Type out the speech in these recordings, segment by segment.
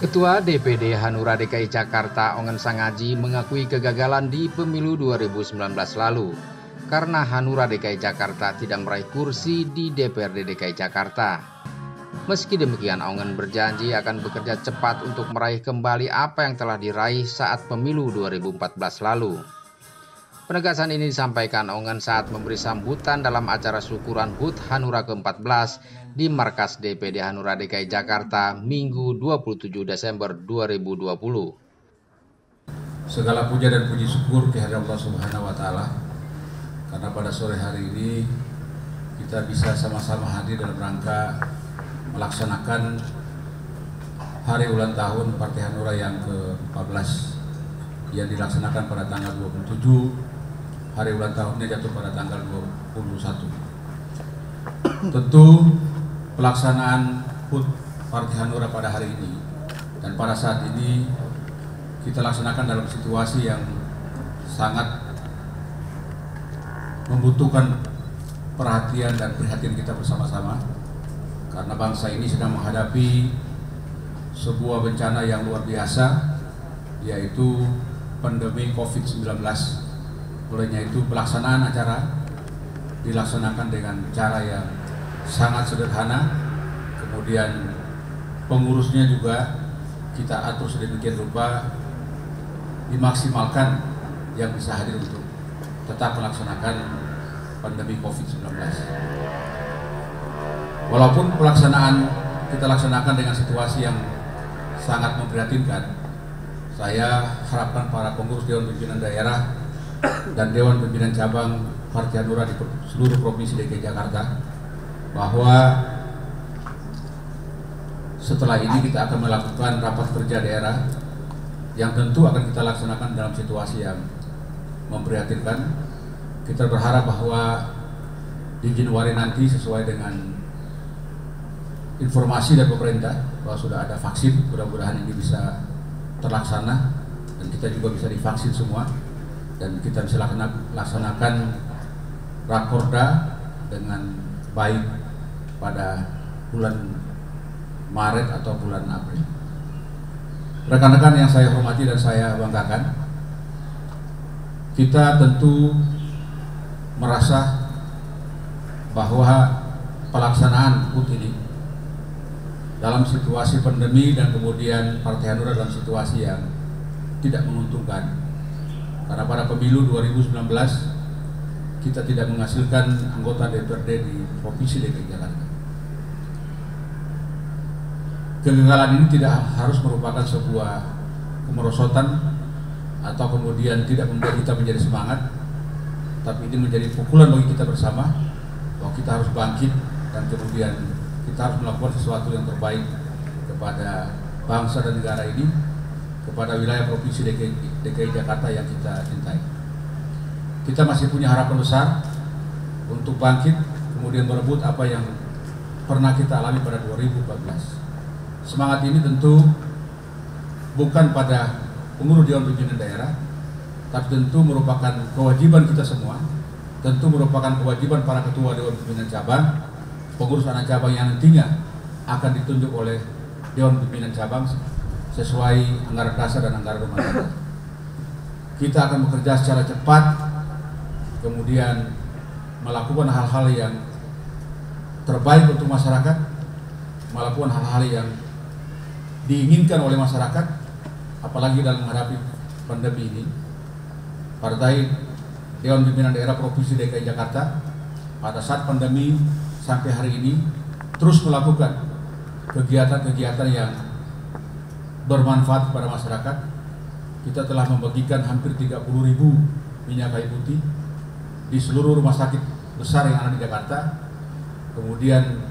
Ketua DPD Hanura DKI Jakarta Ongen Sangaji mengakui kegagalan di pemilu 2019 lalu karena Hanura DKI Jakarta tidak meraih kursi di DPRD DKI Jakarta. Meski demikian, Ongen berjanji akan bekerja cepat untuk meraih kembali apa yang telah diraih saat pemilu 2014 lalu. Penegasan ini disampaikan Ongen saat memberi sambutan dalam acara syukuran HUT Hanura ke-14 di markas DPD Hanura DKI Jakarta Minggu 27 Desember 2020. Segala puja dan puji syukur kehadirat Allah Subhanahu wa taala karena pada sore hari ini kita bisa sama-sama hadir dalam rangka melaksanakan hari ulang tahun Partai Hanura yang ke-14 yang dilaksanakan pada tanggal 27. Hari ulang tahunnya jatuh pada tanggal 21. Tentu pelaksanaan HUT Partai Hanura pada hari ini dan pada saat ini kita laksanakan dalam situasi yang sangat membutuhkan perhatian dan perhatian kita bersama-sama karena bangsa ini sedang menghadapi sebuah bencana yang luar biasa, yaitu pandemi COVID-19. Olehnya itu pelaksanaan acara dilaksanakan dengan cara yang sangat sederhana, kemudian pengurusnya juga kita atur sedemikian rupa dimaksimalkan yang bisa hadir untuk tetap melaksanakan pandemi COVID-19. Walaupun pelaksanaan kita laksanakan dengan situasi yang sangat memprihatinkan, saya harapkan para pengurus Dewan Pimpinan Daerah dan Dewan Pimpinan Cabang Partai Hanura di seluruh Provinsi DKI Jakarta bahwa setelah ini kita akan melakukan rapat kerja daerah yang tentu akan kita laksanakan dalam situasi yang memprihatinkan. Kita berharap bahwa di Januari nanti sesuai dengan informasi dari pemerintah bahwa sudah ada vaksin, mudah-mudahan ini bisa terlaksana dan kita juga bisa divaksin semua dan kita bisa laksanakan Rakorda dengan baik pada bulan Maret atau bulan April. Rekan-rekan yang saya hormati dan saya banggakan, kita tentu merasa bahwa pelaksanaan HUT ini dalam situasi pandemi dan kemudian Partai Hanura dalam situasi yang tidak menguntungkan. Karena pada pemilu 2019 kita tidak menghasilkan anggota DPRD di Provinsi DKI Jakarta. Kegagalan ini tidak harus merupakan sebuah kemerosotan atau kemudian tidak membuat kita menjadi semangat, tapi ini menjadi pukulan bagi kita bersama bahwa kita harus bangkit dan kemudian kita harus melakukan sesuatu yang terbaik kepada bangsa dan negara ini, kepada wilayah Provinsi DKI Jakarta yang kita cintai. Kita masih punya harapan besar untuk bangkit kemudian merebut apa yang pernah kita alami pada 2014. Semangat ini tentu bukan pada pengurus Dewan Pimpinan Daerah, tapi tentu merupakan kewajiban kita semua, tentu merupakan kewajiban para ketua Dewan Pimpinan Cabang, pengurus anak cabang yang nantinya akan ditunjuk oleh Dewan Pimpinan Cabang sesuai anggaran dasar dan anggaran rumah tangga. Kita akan bekerja secara cepat, kemudian melakukan hal-hal yang terbaik untuk masyarakat, melakukan hal-hal yang diinginkan oleh masyarakat, apalagi dalam menghadapi pandemi ini. Partai Dewan Pimpinan Daerah Provinsi DKI Jakarta pada saat pandemi sampai hari ini terus melakukan kegiatan-kegiatan yang bermanfaat kepada masyarakat. Kita telah membagikan hampir 30.000 minyak kayu putih di seluruh rumah sakit besar yang ada di Jakarta, kemudian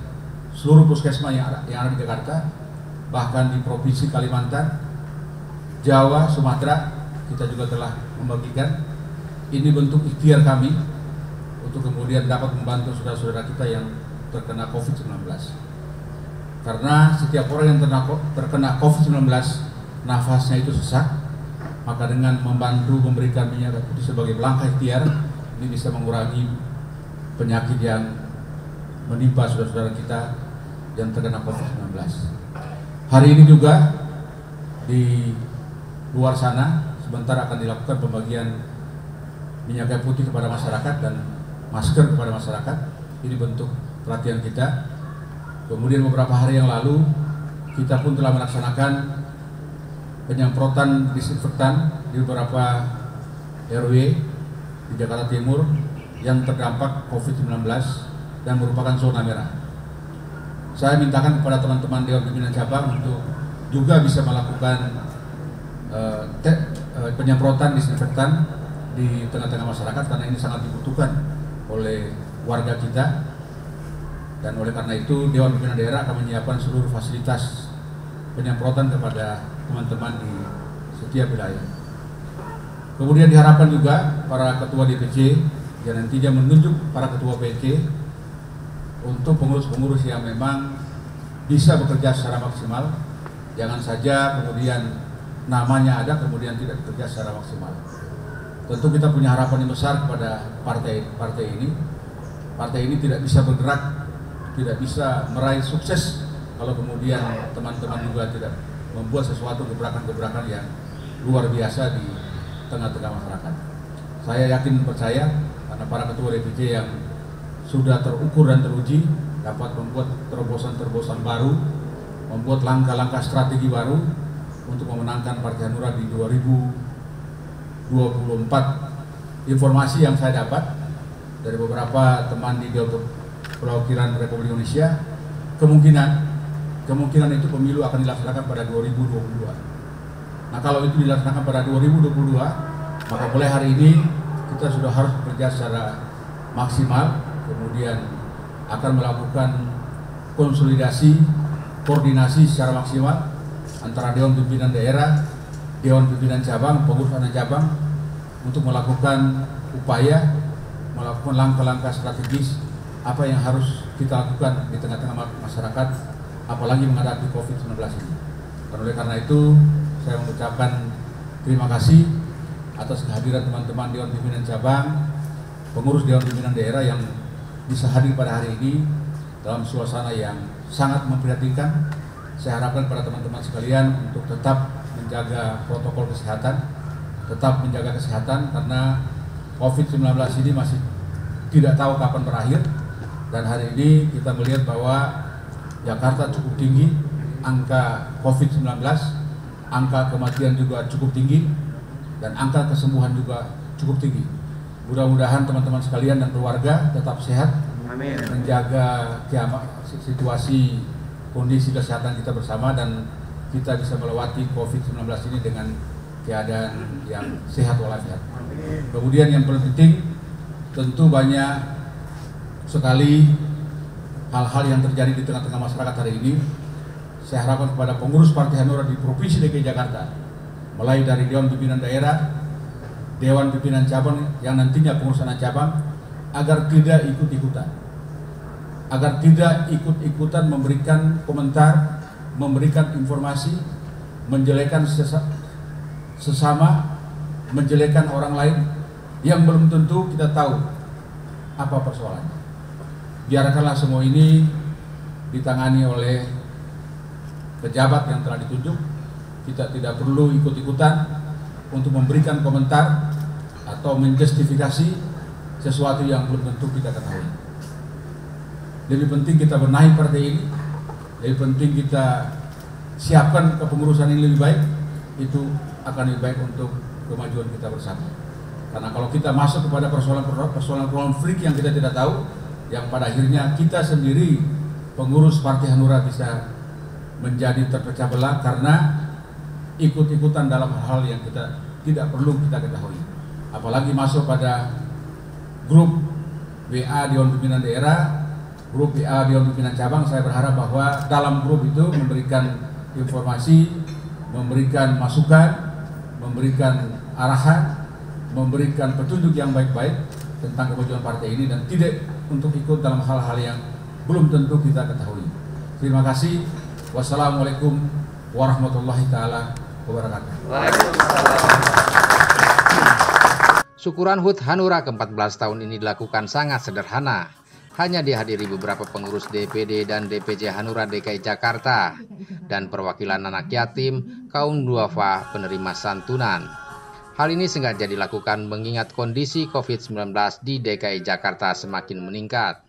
seluruh puskesmas yang ada di Jakarta, bahkan di Provinsi Kalimantan, Jawa, Sumatera, kita juga telah membagikan. Ini bentuk ikhtiar kami untuk kemudian dapat membantu saudara-saudara kita yang terkena COVID-19. Karena setiap orang yang terkena COVID-19 nafasnya itu sesak, maka dengan membantu memberikan minyak kayu putih sebagai langkah ikhtiar, ini bisa mengurangi penyakit yang menimpa saudara-saudara kita yang terkena COVID-19. Hari ini juga di luar sana. Sebentar akan dilakukan pembagian minyak kayu putih kepada masyarakat dan masker kepada masyarakat. Ini bentuk perhatian kita. Kemudian beberapa hari yang lalu kita pun telah melaksanakan penyemprotan disinfektan di beberapa RW di Jakarta Timur yang terdampak COVID-19 dan merupakan zona merah. Saya mintakan kepada teman-teman Dewan Pimpinan Cabang untuk juga bisa melakukan penyemprotan disinfektan di tengah-tengah masyarakat, karena ini sangat dibutuhkan oleh warga kita. Dan oleh karena itu Dewan Pimpinan Daerah akan menyiapkan seluruh fasilitas penyemprotan kepada teman-teman di setiap wilayah. Kemudian diharapkan juga para ketua DPC yang nantinya menunjuk para ketua PC untuk pengurus-pengurus yang memang bisa bekerja secara maksimal. Jangan saja kemudian namanya ada kemudian tidak bekerja secara maksimal. Tentu kita punya harapan yang besar kepada partai ini. Partai ini tidak bisa bergerak, tidak bisa meraih sukses kalau kemudian teman-teman juga tidak membuat sesuatu gebrakan-gebrakan yang luar biasa di tengah-tengah masyarakat. Saya yakin percaya karena para ketua DPC yang sudah terukur dan teruji dapat membuat terobosan-terobosan baru, membuat langkah-langkah strategi baru untuk memenangkan Partai Hanura di 2024. Informasi yang saya dapat dari beberapa teman di Dewan Perwakilan Republik Indonesia, kemungkinan itu pemilu akan dilaksanakan pada 2022. Nah, kalau itu dilaksanakan pada 2022, maka mulai hari ini kita sudah harus bekerja secara maksimal, kemudian akan melakukan konsolidasi, koordinasi secara maksimal antara Dewan Pimpinan Daerah, Dewan Pimpinan Cabang, pengurus anak cabang untuk melakukan upaya, melakukan langkah-langkah strategis apa yang harus kita lakukan di tengah-tengah masyarakat, apalagi menghadapi COVID-19 ini. Dan oleh karena itu, saya mengucapkan terima kasih atas kehadiran teman-teman Dewan Pimpinan Cabang, pengurus Dewan Pimpinan Daerah yang bisa hadir pada hari ini dalam suasana yang sangat memprihatinkan. Saya harapkan pada teman-teman sekalian untuk tetap menjaga protokol kesehatan, tetap menjaga kesehatan karena COVID-19 ini masih tidak tahu kapan berakhir. Dan hari ini kita melihat bahwa Jakarta cukup tinggi, angka COVID-19, angka kematian juga cukup tinggi, dan angka kesembuhan juga cukup tinggi. Mudah-mudahan teman-teman sekalian dan keluarga tetap sehat, menjaga situasi kondisi kesehatan kita bersama, dan kita bisa melewati COVID-19 ini dengan keadaan yang sehat walafiat. Kemudian yang paling penting, tentu banyak sekali hal-hal yang terjadi di tengah-tengah masyarakat hari ini. Saya harapkan kepada pengurus Partai Hanura di Provinsi DKI Jakarta, mulai dari Dewan Pimpinan Daerah, Dewan Pimpinan Cabang yang nantinya pengurus anak cabang, agar tidak ikut-ikutan memberikan komentar, memberikan informasi, menjelekkan sesama, menjelekkan orang lain yang belum tentu kita tahu apa persoalannya. Biarkanlah semua ini ditangani oleh pejabat yang telah ditunjuk. Kita tidak perlu ikut-ikutan untuk memberikan komentar atau menjustifikasi sesuatu yang belum tentu kita ketahui. Lebih penting kita benahi partai ini, lebih penting kita siapkan kepengurusan ini lebih baik, itu akan lebih baik untuk kemajuan kita bersama. Karena kalau kita masuk kepada persoalan konflik yang kita tidak tahu, yang pada akhirnya kita sendiri pengurus Partai Hanura bisa menjadi terpecah belah karena ikut-ikutan dalam hal yang kita tidak perlu kita ketahui. Apalagi masuk pada grup WA Dewan Pimpinan Daerah, grup WA Dewan Pimpinan Cabang. Saya berharap bahwa dalam grup itu memberikan informasi, memberikan masukan, memberikan arahan, memberikan petunjuk yang baik-baik tentang kemajuan partai ini, dan tidak untuk ikut dalam hal-hal yang belum tentu kita ketahui. Terima kasih. Wassalamualaikum warahmatullahi taala wabarakatuh. Syukuran HUT Hanura ke-14 tahun ini dilakukan sangat sederhana. hanya dihadiri beberapa pengurus DPD dan DPC Hanura DKI Jakarta dan perwakilan anak yatim, kaum duafa penerima santunan. Hal ini sengaja dilakukan mengingat kondisi COVID-19 di DKI Jakarta semakin meningkat.